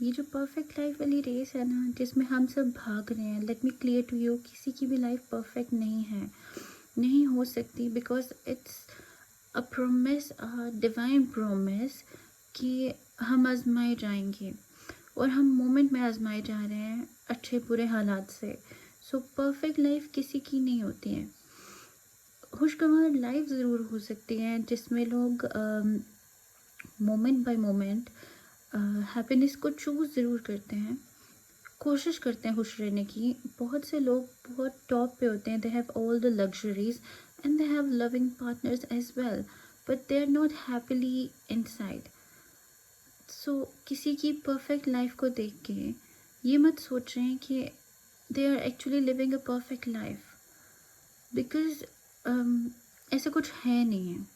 ये जो perfect life वाली रेस है ना, जिसमें हम सब भाग रहे हैं, let me clear to you, किसी की भी लाइफ परफेक्ट नहीं है, नहीं हो सकती, because it's a promise, a divine promise कि हम आजमाए जाएंगे और हम मोमेंट में आजमाए जा रहे हैं अच्छे बुरे हालात से। सो परफेक्ट लाइफ किसी की नहीं होती है। खुशगवार लाइफ ज़रूर हो सकती है जिसमें लोग मोमेंट बाय मोमेंट हैप्पीनेस को चूज़ ज़रूर करते हैं, कोशिश करते हैं खुश रहने की। बहुत से लोग बहुत टॉप पे होते हैं, they have all the luxuries and they have loving partners as well, but they are not happily inside. So किसी की परफेक्ट लाइफ को देख के ये मत सोचें कि they are actually living a perfect life, because ऐसा कुछ है नहीं है।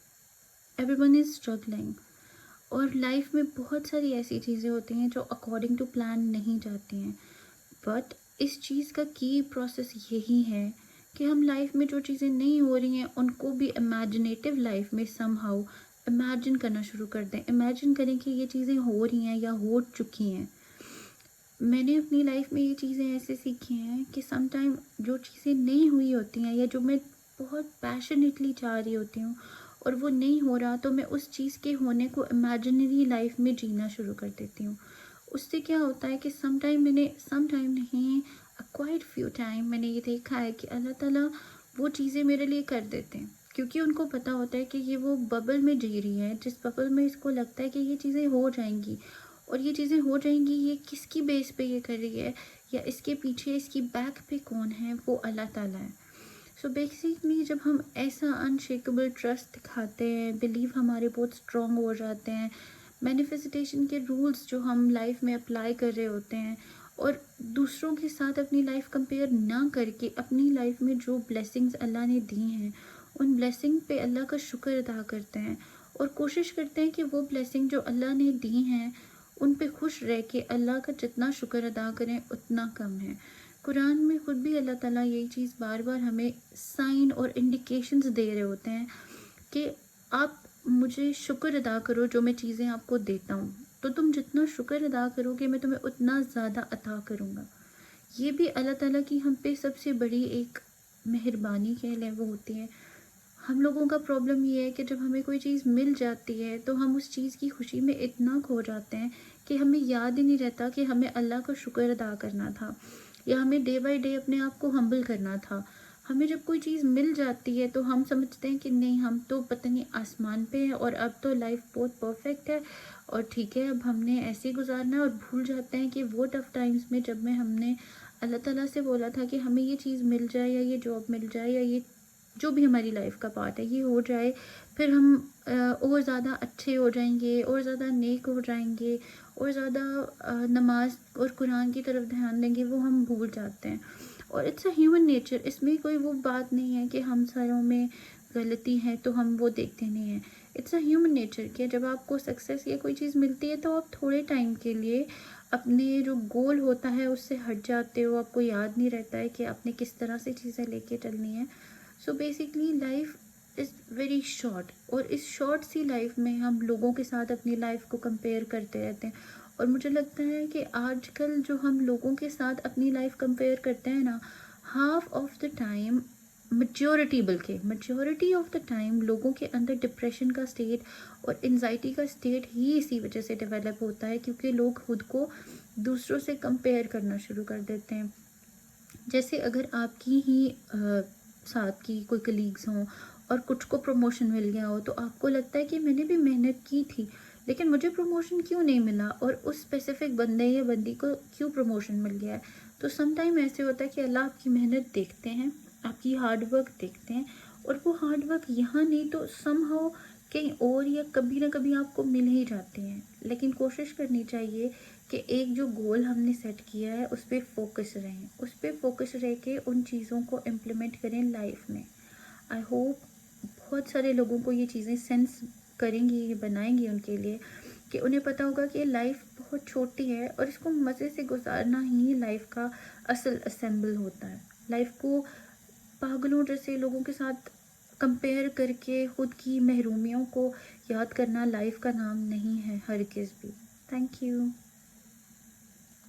एवरीवन इज़ स्ट्रगलिंग, और लाइफ में बहुत सारी ऐसी चीज़ें होती हैं जो अकॉर्डिंग टू प्लान नहीं जाती हैं। बट इस चीज़ का की प्रोसेस यही है कि हम लाइफ में जो चीज़ें नहीं हो रही हैं उनको भी इमेजिनेटिव लाइफ में समहाउ इमेजिन करना शुरू कर दें। इमेजिन करें कि ये चीज़ें हो रही हैं या हो चुकी हैं। मैंने अपनी लाइफ में ये चीज़ें ऐसे सीखी हैं कि समटाइम जो चीज़ें नहीं हुई होती हैं या जो मैं बहुत पैशनेटली चाह रही होती हूँ और वो नहीं हो रहा, तो मैं उस चीज़ के होने को इमेजिनरी लाइफ में जीना शुरू कर देती हूँ। उससे क्या होता है कि समटाइम नहीं, क्वाइट फ्यू टाइम मैंने ये देखा है कि अल्लाह ताला वो चीज़ें मेरे लिए कर देते हैं, क्योंकि उनको पता होता है कि ये वो बबल में जी रही है जिस बबल में इसको लगता है कि ये चीज़ें हो जाएंगी। और ये चीज़ें हो जाएंगी, ये किसकी बेस पे ये कर रही है या इसके पीछे इसकी बैक पे कौन है, वो अल्लाह ताला है। सो बेसिकली जब हम ऐसा अनशेकेबल ट्रस्ट दिखाते हैं, बिलीव हमारे बहुत स्ट्रॉन्ग हो जाते हैं, मैनिफेस्टेशन के रूल्स जो हम लाइफ में अप्लाई कर रहे होते हैं और दूसरों के साथ अपनी लाइफ कंपेयर ना करके अपनी लाइफ में जो ब्लेसिंग्स अल्लाह ने दी हैं उन ब्लेसिंग पे अल्लाह का शुक्र अदा करते हैं और कोशिश करते हैं कि वो ब्लेसिंग जो अल्लाह ने दी हैं उन पे खुश रह के अल्लाह का जितना शुक्र अदा करें उतना कम है। कुरान में खुद भी अल्लाह ताला यही चीज़ बार बार हमें साइन और इंडिकेशंस दे रहे होते हैं कि आप मुझे शुक्र अदा करो जो मैं चीज़ें आपको देता हूँ, तो तुम जितना शुक्र अदा करोगे मैं तुम्हें उतना ज़्यादा अता करूँगा। ये भी अल्लाह ताला की हम पे सबसे बड़ी एक मेहरबानी कह लें वो होती है। हम लोगों का प्रॉब्लम ये है कि जब हमें कोई चीज़ मिल जाती है तो हम उस चीज़ की खुशी में इतना खो जाते हैं कि हमें याद ही नहीं रहता कि हमें अल्लाह का शुक्र अदा करना था या हमें डे बाय डे अपने आप को हम्बल करना था। हमें जब कोई चीज़ मिल जाती है तो हम समझते हैं कि नहीं, हम तो पता नहीं आसमान पे हैं और अब तो लाइफ बहुत परफेक्ट है और ठीक है, अब हमने ऐसे ही गुजारना है, और भूल जाते हैं कि वो टफ़ टाइम्स में जब मैं हमने अल्लाह ताला से बोला था कि हमें ये चीज़ मिल जाए या ये जॉब मिल जाए या ये जो भी हमारी लाइफ का पार्ट है ये हो जाए, फिर हम और ज़्यादा अच्छे हो जाएंगे और ज़्यादा नेक हो जाएंगे और ज़्यादा नमाज और कुरान की तरफ ध्यान देंगे, वो हम भूल जाते हैं। और इट्स अ ह्यूमन नेचर, इसमें कोई वो बात नहीं है कि हम सारों में गलती है तो हम वो देखते नहीं हैं। इट्स अ ह्यूमन नेचर कि जब आपको सक्सेस या कोई चीज़ मिलती है तो आप थोड़े टाइम के लिए अपने जो गोल होता है उससे हट जाते हो, आपको याद नहीं रहता है कि आपने किस तरह से चीज़ें लेके चलनी है। So basically life is very short, और इस शॉर्ट सी लाइफ में हम लोगों के साथ अपनी लाइफ को कंपेयर करते रहते हैं। और मुझे लगता है कि आजकल जो हम लोगों के साथ अपनी लाइफ कंपेयर करते हैं ना, half of the time, majority of the time लोगों के अंदर डिप्रेशन का स्टेट और एनजाइटी का स्टेट ही इसी वजह से डेवलप होता है, क्योंकि लोग खुद को दूसरों से कंपेयर करना शुरू कर देते हैं। जैसे अगर आपकी ही साथ की कोई कलीग्स हों और कुछ को प्रमोशन मिल गया हो तो आपको लगता है कि मैंने भी मेहनत की थी लेकिन मुझे प्रमोशन क्यों नहीं मिला, और उस स्पेसिफिक बंदे या बंदी को क्यों प्रमोशन मिल गया है। तो समटाइम ऐसे होता है कि अल्लाह आपकी मेहनत देखते हैं, आपकी हार्ड वर्क देखते हैं, और वो हार्ड वर्क यहाँ नहीं तो समहाउ कहीं और या कभी ना कभी आपको मिल ही जाते हैं। लेकिन कोशिश करनी चाहिए कि एक जो गोल हमने सेट किया है उस पर फोकस रहें, उस पर फोकस रह के उन चीज़ों को इम्प्लीमेंट करें लाइफ में। आई होप बहुत सारे लोगों को ये चीज़ें सेंस करेंगी, ये बनाएंगी उनके लिए कि उन्हें पता होगा कि लाइफ बहुत छोटी है और इसको मज़े से गुजारना ही लाइफ का असल असेंबल होता है। लाइफ को पागलों जैसे लोगों के साथ कंपेयर करके खुद की महरूमियों को याद करना लाइफ का नाम नहीं है हरगिज़ भी। Thank you.